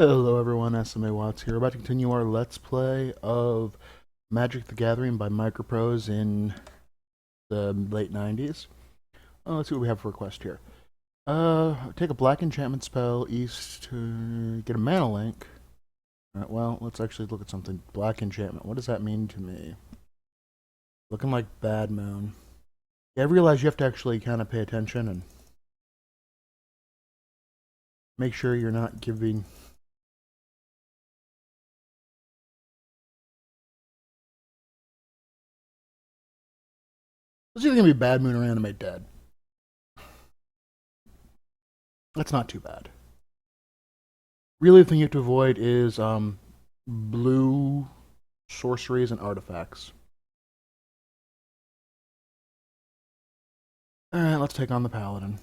Hello everyone, SMA Watts here. We're about to continue our Let's Play of Magic the Gathering by Microprose in the late 90s. Let's see what we have for a quest here. Take a black enchantment spell east to get a mana link. Alright, well, let's actually look at something. Black enchantment. What does that mean to me? Looking like Bad Moon. Yeah, I realize you have to actually kind of pay attention and make sure you're not giving... It's either going to be Bad Moon or Animate Dead. That's not too bad. Really, the thing you have to avoid is blue sorceries and artifacts. Alright, let's take on the paladin.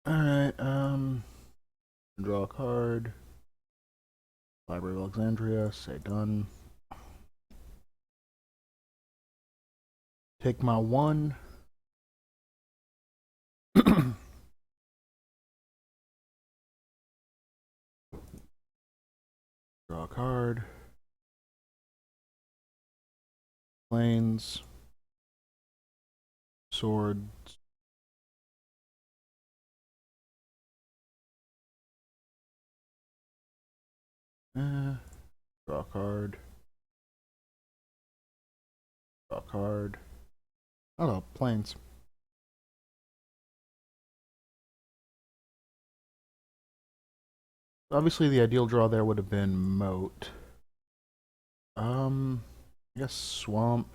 Alright, draw a card. Library of Alexandria, say done. Take my one. Draw a card. Planes. Swords. Draw a card. Draw a card. Oh, planes. Obviously, the ideal draw there would have been Moat. I guess Swamp.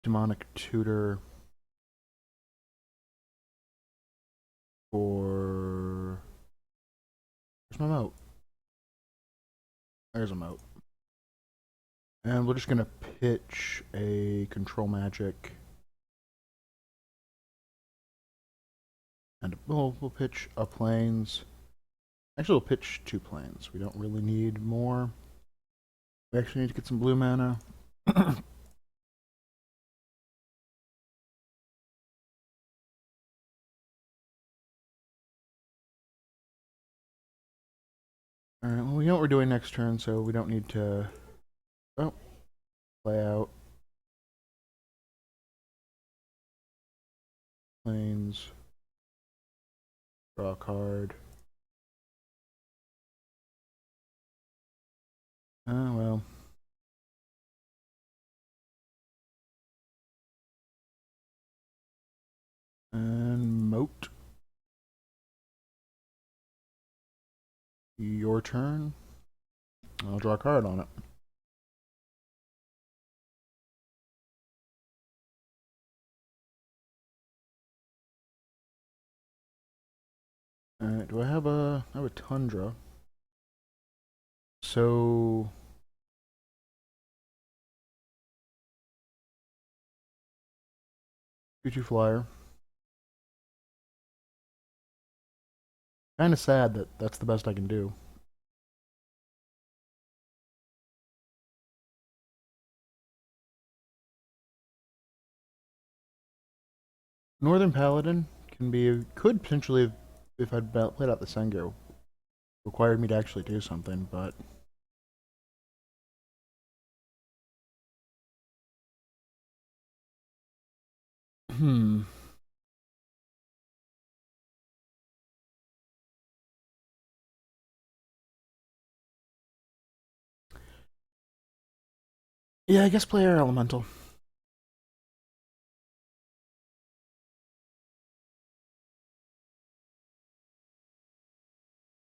Demonic Tutor. For... Where's my Moat? There's a Moat. And we're just gonna pitch a control magic. And we'll pitch a planes. Actually, we'll pitch two planes. We don't really need more. We actually need to get some blue mana. Alright, well, we know what we're doing next turn, so we don't need to... Oh, play out. Planes. Draw a card. Oh, well. And Moat. Your turn. I'll draw a card on it. Alright, do I have a... I have a Tundra. So... 2/2 flyer. Kinda sad that that's the best I can do. Northern Paladin can be... Could potentially, if I'd played out the Sengir, required me to actually do something, but... Hmm. Yeah, I guess play Air Elemental.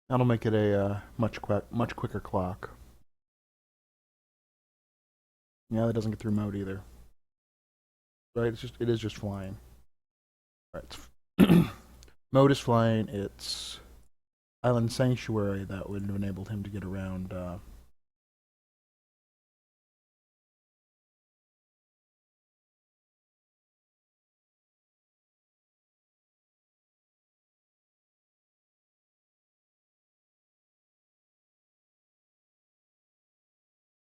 That'll make it a much quicker clock. Yeah, that doesn't get through mode either. Right? It is just flying. Right. Mode is flying. It's Island Sanctuary that would have enabled him to get around.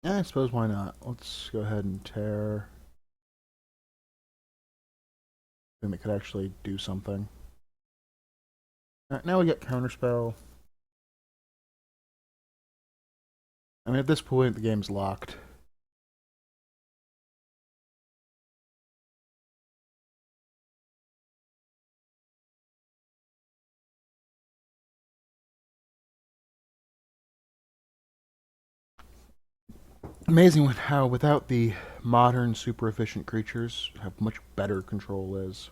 Yeah, I suppose why not? Let's go ahead and tear. Then it could actually do something. Alright, now we get counterspell. I mean, at this point, the game's locked. Amazing how, without the modern super efficient creatures, how much better control is.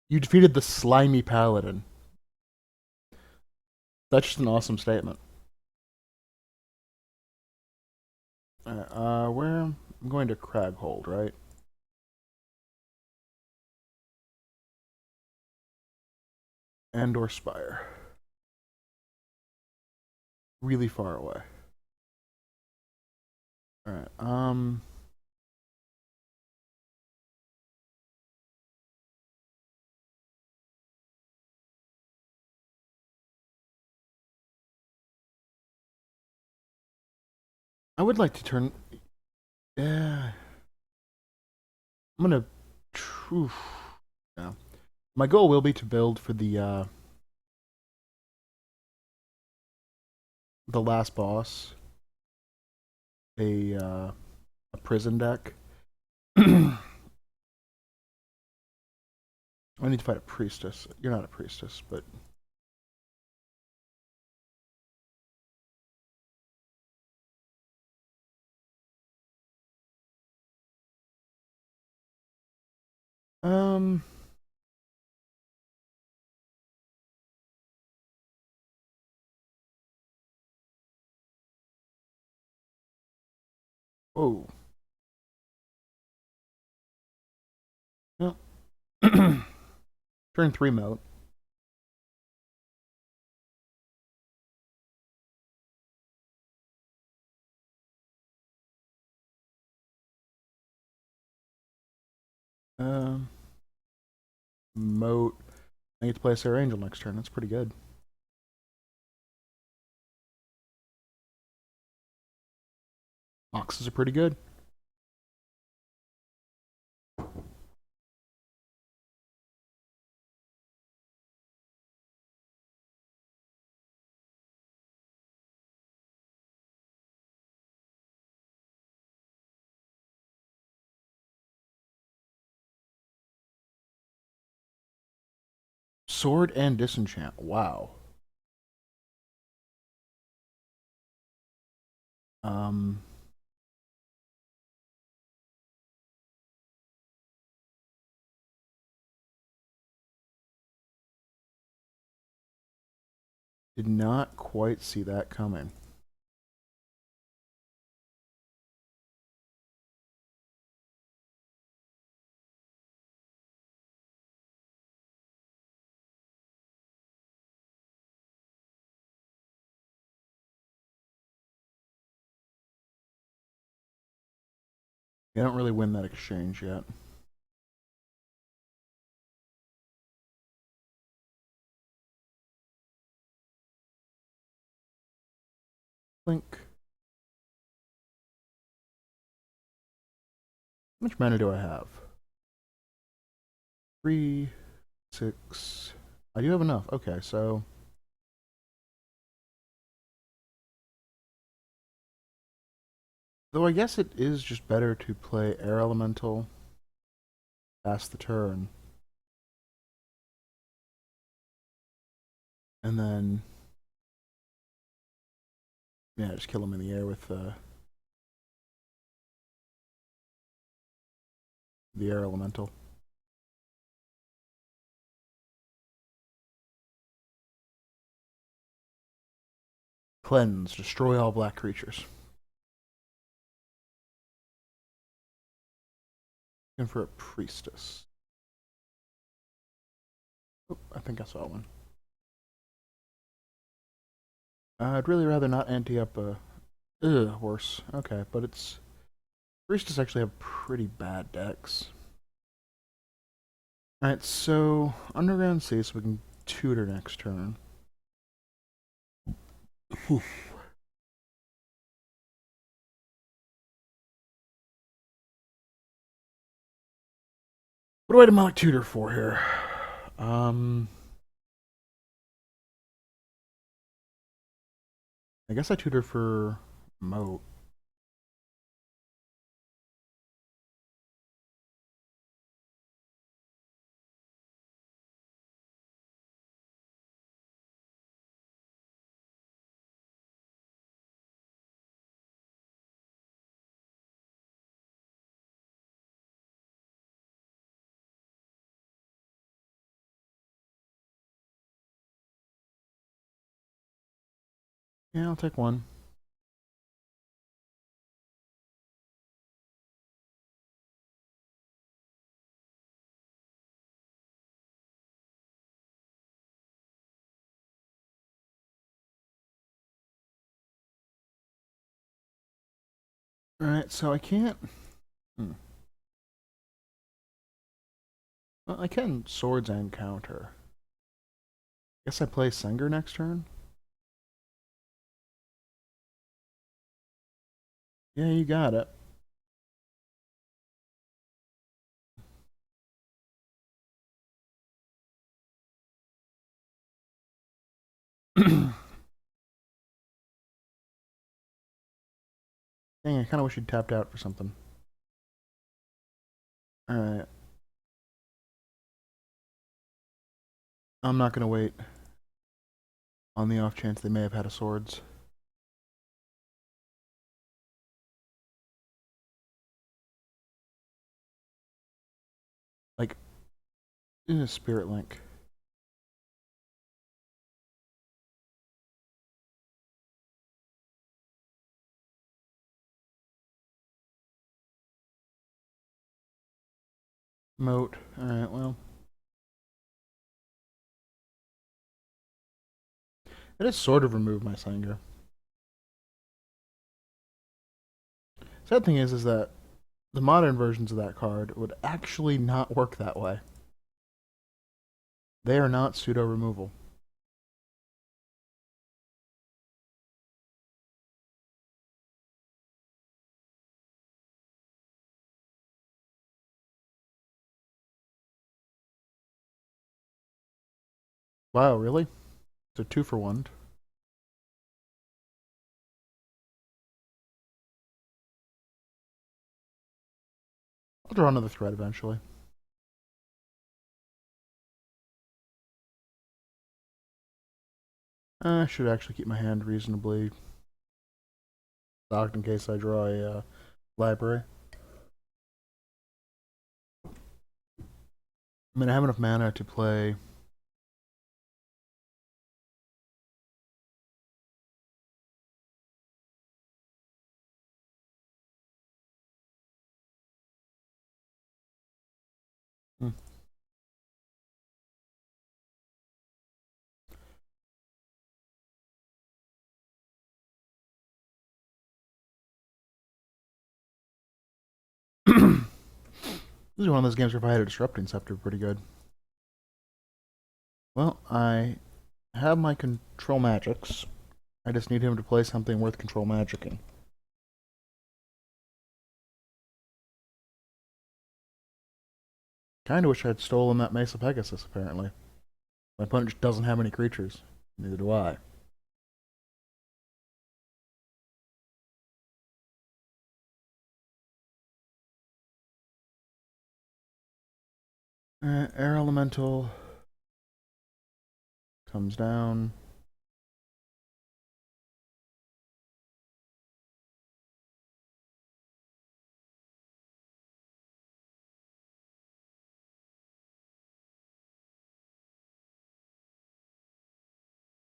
You defeated the slimy paladin. That's just an awesome statement. Where I'm going to Craghold, right? And/or Spire. Really far away. All right. I would like to turn. Yeah. I'm gonna. Oof. Yeah. My goal will be to build for the last boss a prison deck. I need to fight a priestess. You're not a priestess, but um. Oh. No. Turn 3 mode. Um. Moat. I get to play Sarah Angel next turn. That's pretty good. Boxes are pretty good. Sword and disenchant. Wow. Um. Did not quite see that coming. I don't really win that exchange yet. Blink. How much mana do I have? 3, 6. I do have enough. Okay, so. Though I guess it is just better to play Air Elemental, pass the turn, and then. Yeah, just kill him in the air with the Air Elemental. Cleanse. Destroy all black creatures. And for a priestess. Oh, I think I saw one. I'd really rather not ante up a. Ugh, worse. Okay, but it's. Priestess actually have pretty bad decks. Alright, so Underground Sea, so we can tutor next turn. What do I demonic tutor for here? Um, I guess I tutor for moat. Yeah, I'll take one. Alright, so I can't. Hmm. Well, I can swords and counter. Guess I play Senger next turn? Yeah, you got it. Dang, I kind of wish you'd tapped out for something. Alright, I'm not gonna wait on the off chance they may have had a swords. Like, Spirit Link. Moat. Alright, well. It has sort of removed my Sanger. Sad thing is that the modern versions of that card would actually not work that way. They are not pseudo removal. Wow, really? So 2 for 1. I'll draw another threat eventually. I should actually keep my hand reasonably stocked in case I draw a library. I mean, I have enough mana to play. Hmm. This is one of those games where if I had a Disrupting Scepter, pretty good. Well, I have my control magics. I just need him to play something worth control magicking. Kinda wish I'd stolen that Mesa Pegasus, apparently. My opponent just doesn't have any creatures. Neither do I. Air Elemental comes down.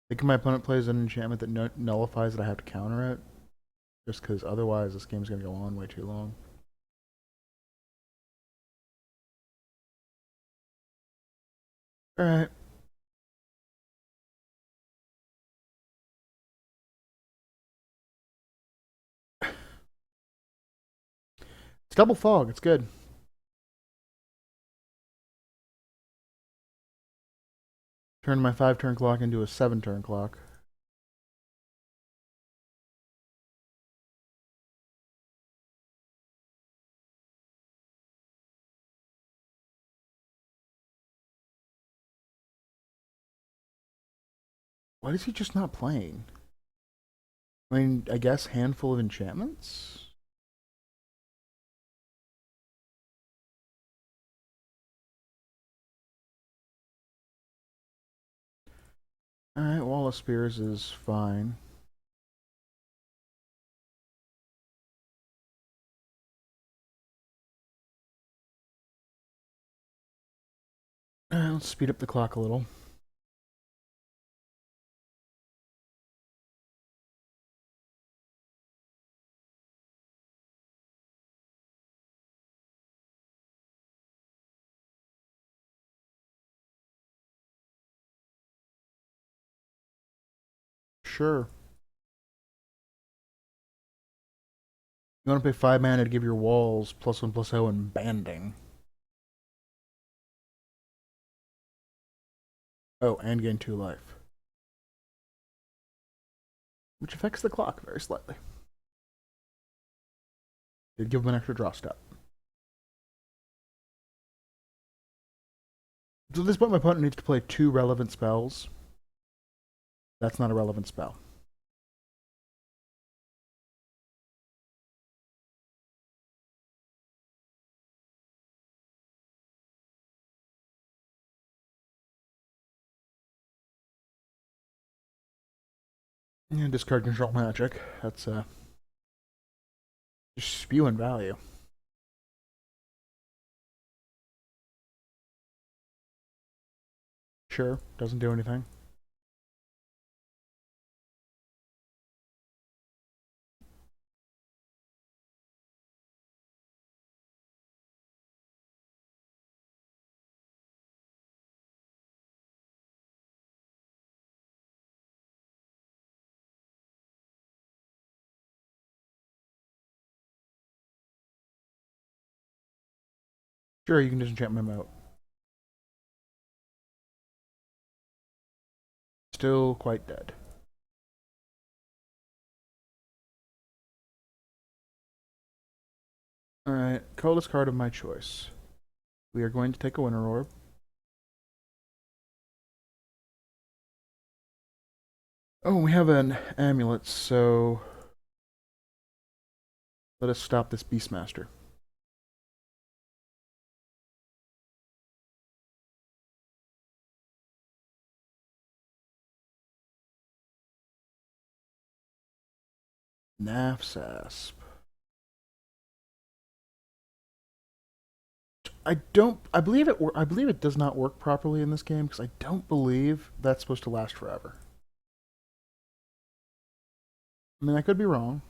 I think if my opponent plays an enchantment that nullifies it, I have to counter it. Just because otherwise this game's going to go on way too long. Alright. It's double fog. It's good. Turn my 5-turn clock into a 7-turn clock. Why is he just not playing? I mean, I guess handful of enchantments? Alright, Wall of Spears is fine. Let's speed up the clock a little. Sure. You want to pay 5 mana to give your walls +1/+0 and banding. Oh, and gain 2 life. Which affects the clock very slightly. Did give him an extra draw step. So at this point, my opponent needs to play 2 relevant spells. That's not a relevant spell. Yeah, discard control magic. That's just spewing value. Sure, doesn't do anything. Sure, you can disenchant my moat. Still quite dead. Alright, colorless card of my choice. We are going to take a Winter Orb. Oh, we have an amulet, so let us stop this Beastmaster. Nafsasp. I believe it does not work properly in this game because I don't believe that's supposed to last forever. I mean, I could be wrong.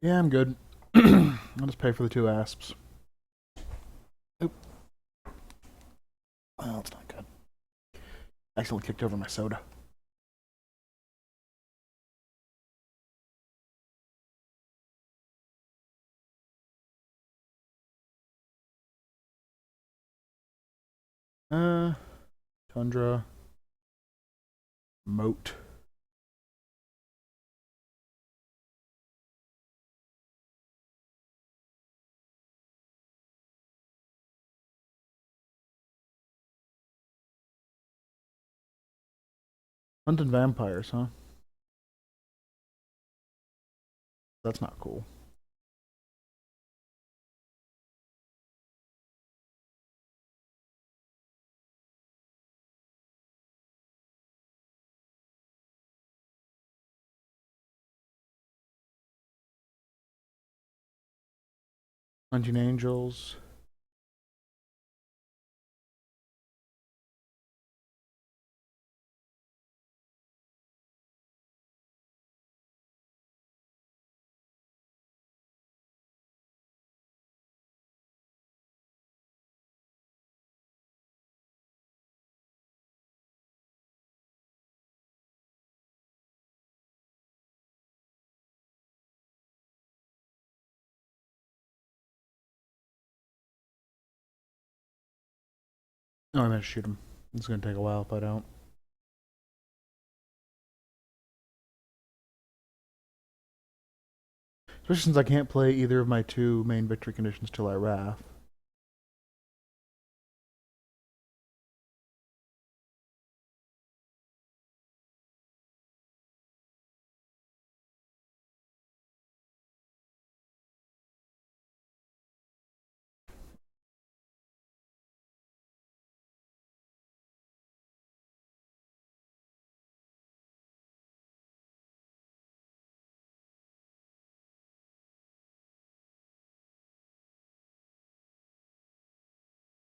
Yeah, I'm good. I'll just pay for the 2 asps. Oop. Well, it's not good. I accidentally kicked over my soda. Uh, Tundra. Moat. Hunting vampires, huh? That's not cool. Hunting angels. No, I'm gonna shoot him. It's gonna take a while if I don't. Especially since I can't play either of my two main victory conditions till I wrath.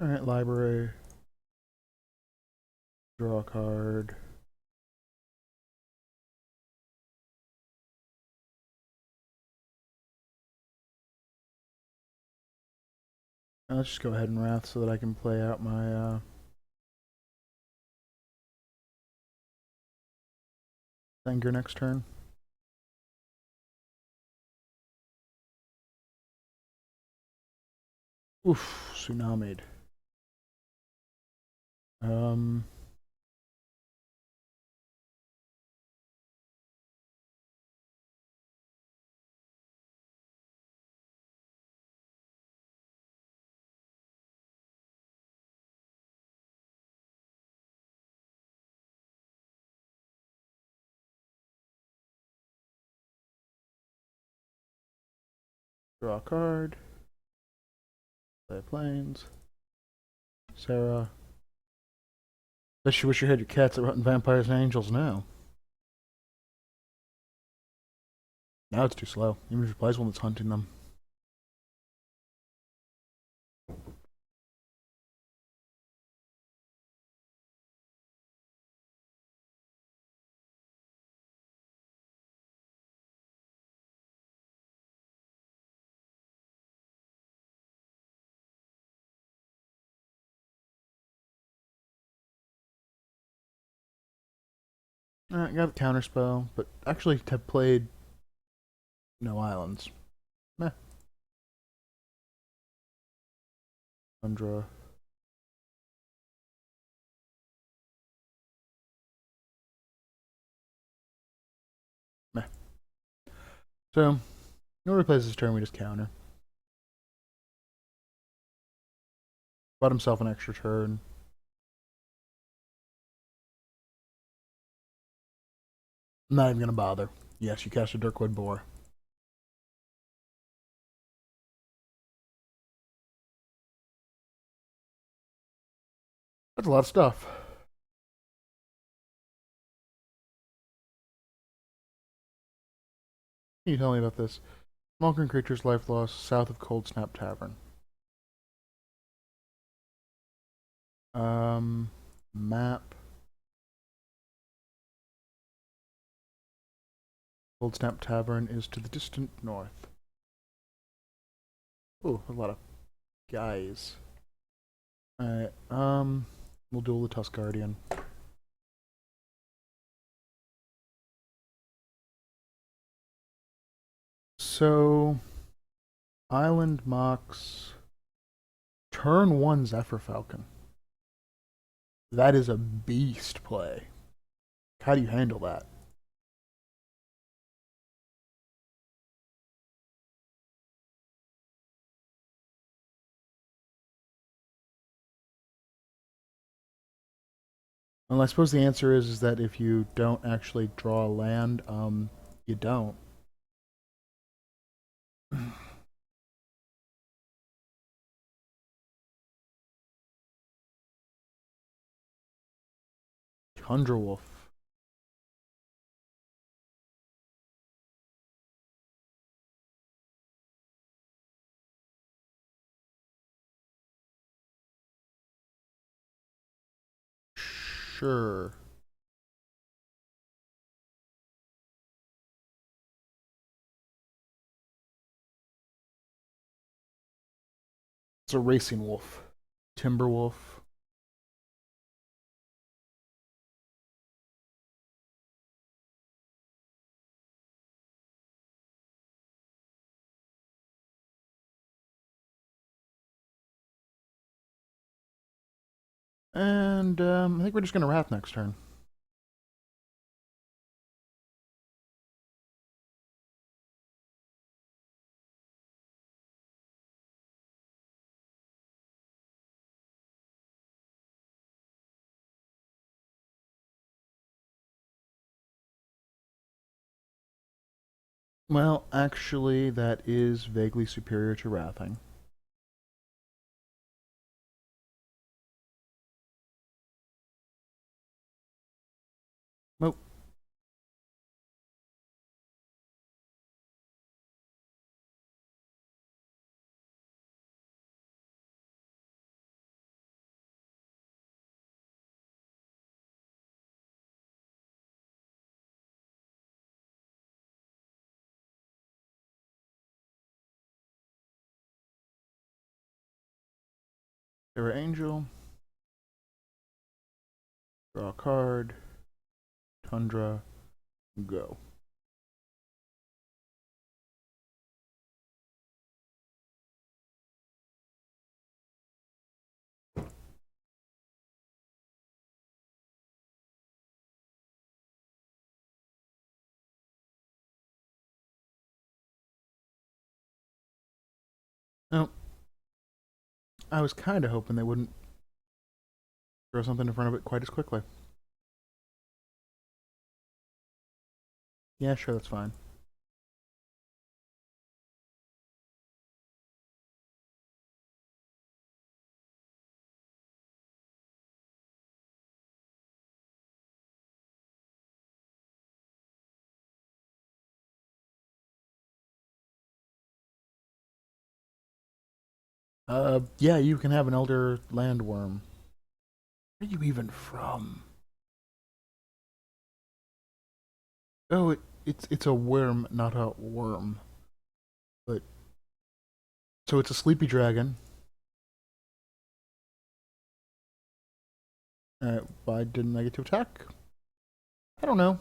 Alright, library. Draw a card. Let's just go ahead and wrath so that I can play out my Thanger next turn. Oof, tsunami'd. Um, Draw a card. Play planes. Sarah. Bet you wish you had your cats that run vampires and angels now. Now it's too slow, even if he plays one that's hunting them. Alright, got the counterspell, but actually have played no islands. Meh. Tundra. Meh. So, no replace this turn, we just counter. Bought himself an extra turn. I'm not even gonna bother. Yes, you cast a Dirkwood Boar. That's a lot of stuff. Can you tell me about this? Malkin creature's life loss south of Cold Snap Tavern. Map. Cold Snap Tavern is to the distant north. Ooh, a lot of guys. Alright, we'll duel the Tusk Guardian. So, Island Mox. Turn 1 Zephyr Falcon. That is a beast play. How do you handle that? Well, I suppose the answer is that if you don't actually draw a land, you don't. Tundra Wolf. Sure. It's a racing wolf. Timber Wolf. And I think we're just going to wrath next turn. Well, actually, that is vaguely superior to wrathing. Nope. Terra Angel. Draw a card. Tundra. Go. Oh, I was kind of hoping they wouldn't throw something in front of it quite as quickly. Yeah, sure, that's fine. Yeah, you can have an Elder Landworm. Where are you even from? Oh, it's a worm, not a worm. But so it's a sleepy dragon. Why didn't I get to attack? I don't know.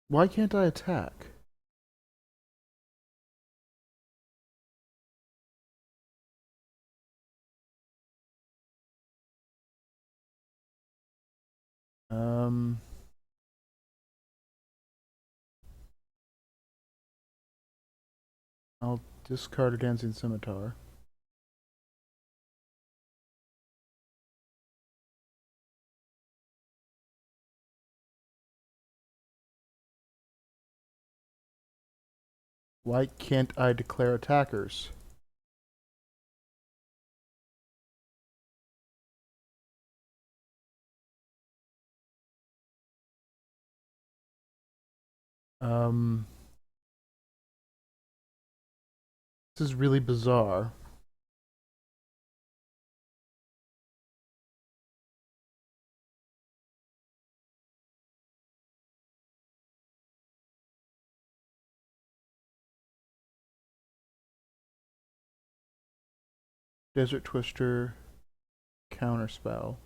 Why can't I attack? Um, I'll discard a Dancing Scimitar. Why can't I declare attackers? Um, this is really bizarre. Desert Twister, Counterspell.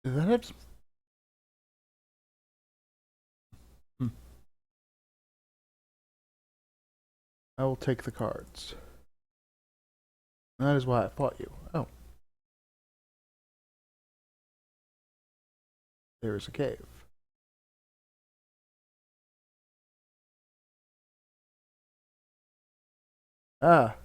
Does that have? Hmm. I will take the cards. That is why I fought you. Oh, there is a cave. Ah.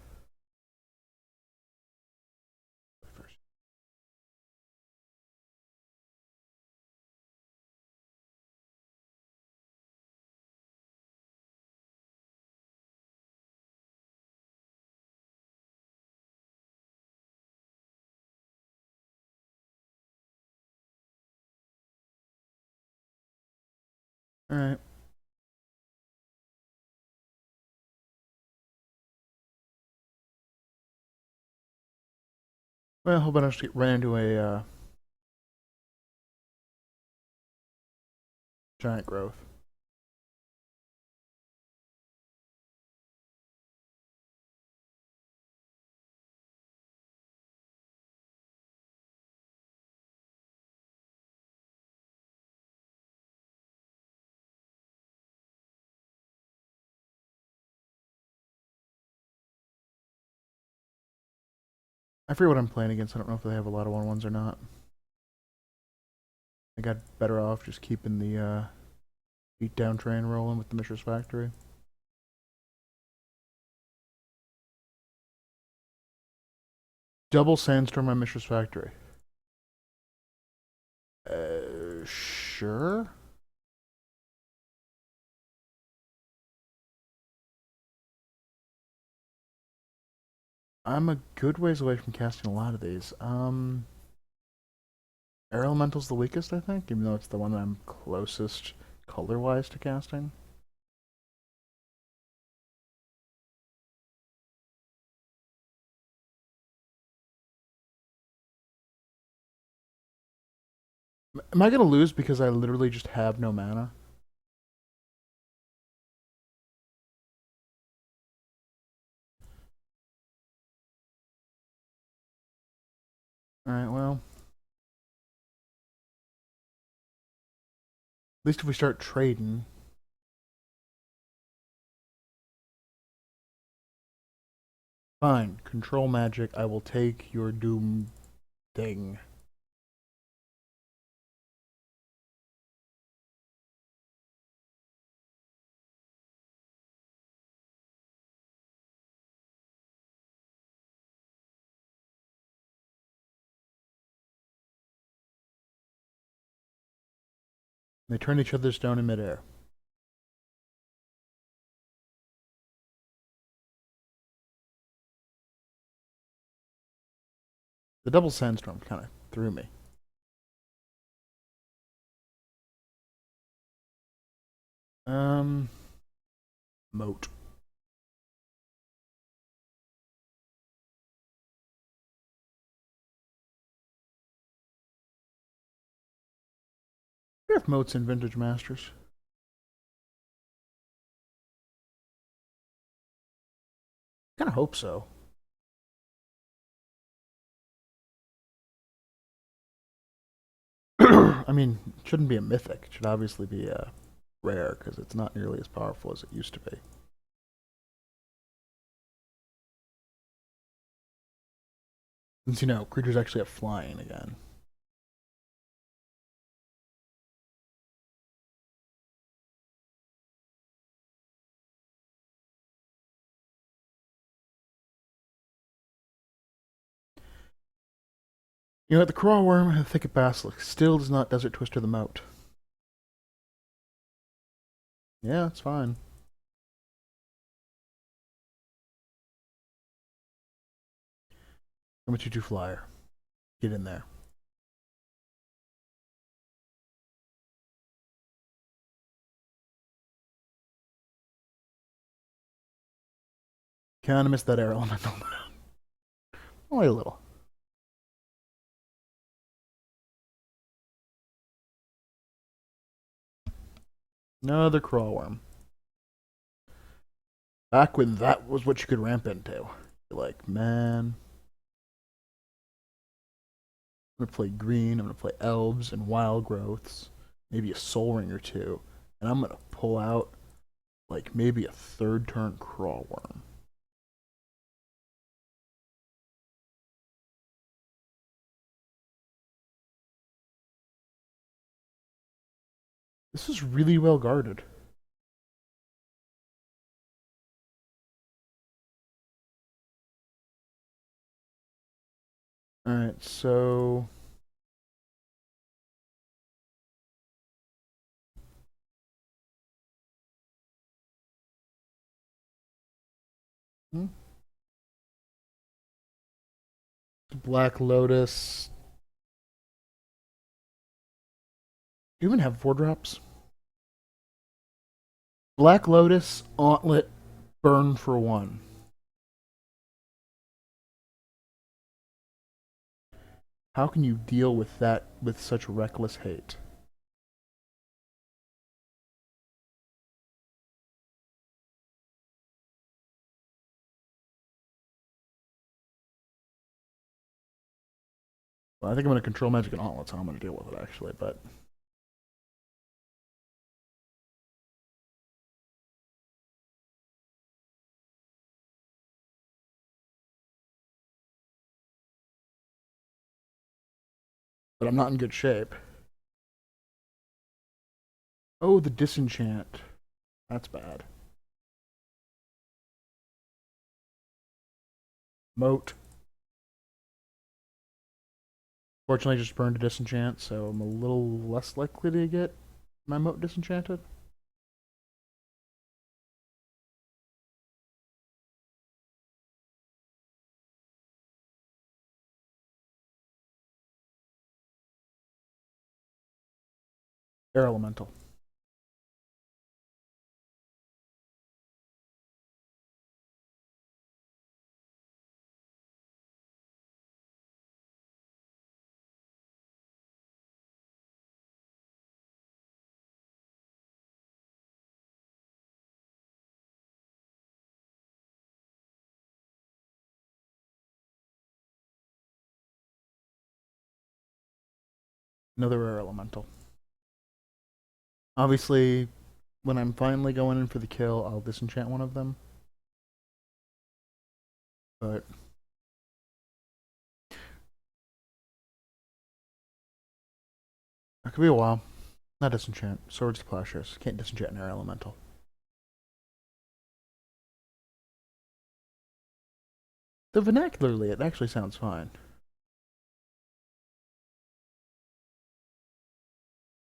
All right. Well, hope I don't get ran into a giant growth. I forget what I'm playing against. I don't know if they have a lot of 1-1s or not. I got better off just keeping the beatdown train rolling with the Mishra's Factory. Double Sandstorm on Mishra's Factory. Sure. I'm a good ways away from casting a lot of these. Air Elemental's the weakest, I think, even though it's the one that I'm closest color-wise to casting. Am I gonna lose because I literally just have no mana? Alright, well. At least if we start trading. Fine. Control magic. I will take your doom thing. They turn each other down in midair. The double sandstorm kind of threw me. Moat. I wonder if moats in Vintage Masters. Kind of hope so. I mean, it shouldn't be a mythic. It should obviously be a rare because it's not nearly as powerful as it used to be. Since, creatures actually have flying again. The Crawl Worm and the Thicket Basilisk still does not Desert Twister the moat. Yeah, it's fine. I'm a 2/2 flyer. Get in there. Kinda missed that air elemental. Only a little. Another Crawl Worm. Back when that was what you could ramp into. You're like, man. I'm gonna play green, I'm gonna play elves and wild growths, maybe a soul ring or two, and I'm gonna pull out like maybe a third turn crawl worm. This is really well guarded. Alright, so hmm? Black Lotus. Do you even have 4-drops? Black Lotus, Auntlet, Burn for 1. How can you deal with that with such reckless hate? Well, I think I'm going to control magic and Auntlet, so I'm going to deal with it actually, but but I'm not in good shape. Oh, the disenchant. That's bad. Moat. Fortunately, I just burned a disenchant, so I'm a little less likely to get my moat disenchanted. Air elemental. Another air elemental. Obviously, when I'm finally going in for the kill, I'll disenchant one of them. But that could be a while. Not disenchant. Swords to plowshares. Can't disenchant an air elemental. The vernacularly, it actually sounds fine.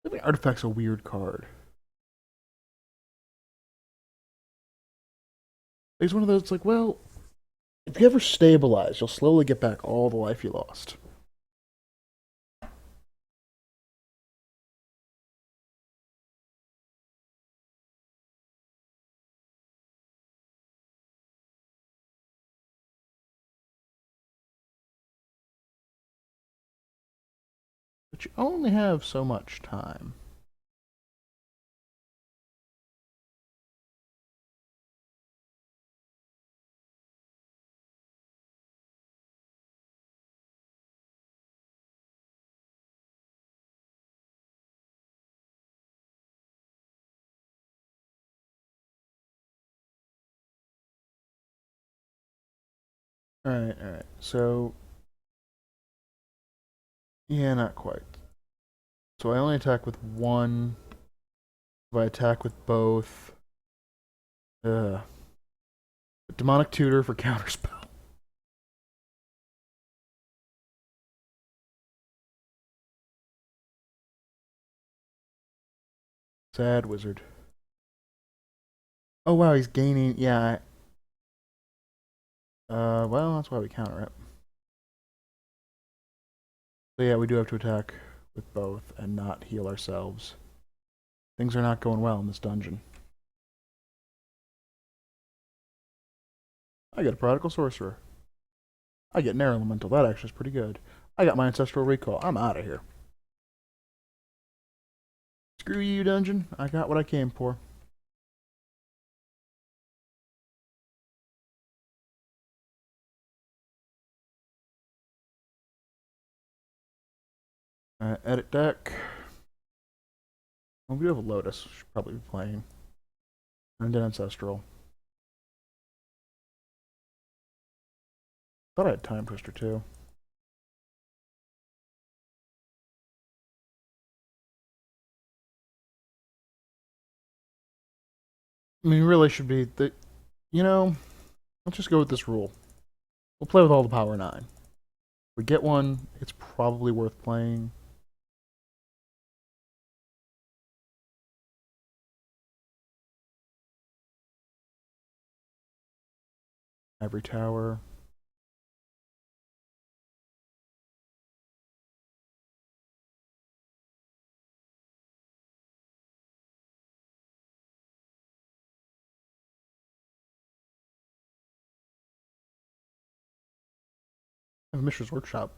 Living Artifact's a weird card. It's one of those, it's like, well, if you ever stabilize, you'll slowly get back all the life you lost. But you only have so much time. Alright, alright. So, yeah, not quite. So I only attack with one. If I attack with both, uh, Demonic Tutor for counterspell. Sad wizard. Oh wow, he's gaining. Yeah. Well, that's why we counter it. So yeah, we do have to attack with both and not heal ourselves. Things are not going well in this dungeon. I get a Prodigal Sorcerer. I get an Air Elemental. That actually is pretty good. I got my Ancestral Recall. I'm out of here. Screw you, dungeon. I got what I came for. Edit deck. Well, we do have a Lotus. Should probably be playing. And an Ancestral. Thought I had Time Twister too. I mean, really should be the. You know, let's just go with this rule. We'll play with all the power 9. If we get one, it's probably worth playing. Every tower. I have a Mishra's Workshop.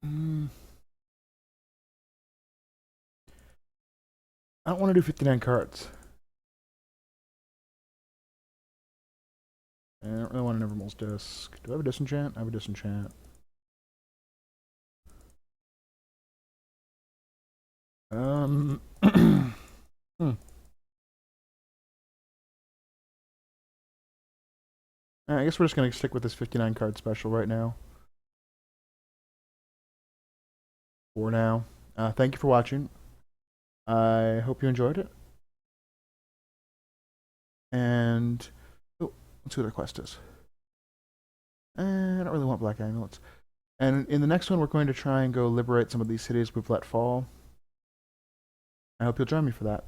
Mm, I don't want to do 59 cards. And I don't really want an Evermole's Disc. Do I have a Disenchant? I have a Disenchant. Hmm. I guess we're just gonna stick with this 59 card special right now. For now. Thank you for watching. I hope you enjoyed it. And oh, let's see what our quest is. I don't really want black amulets. And in the next one, we're going to try and go liberate some of these cities we've let fall. I hope you'll join me for that.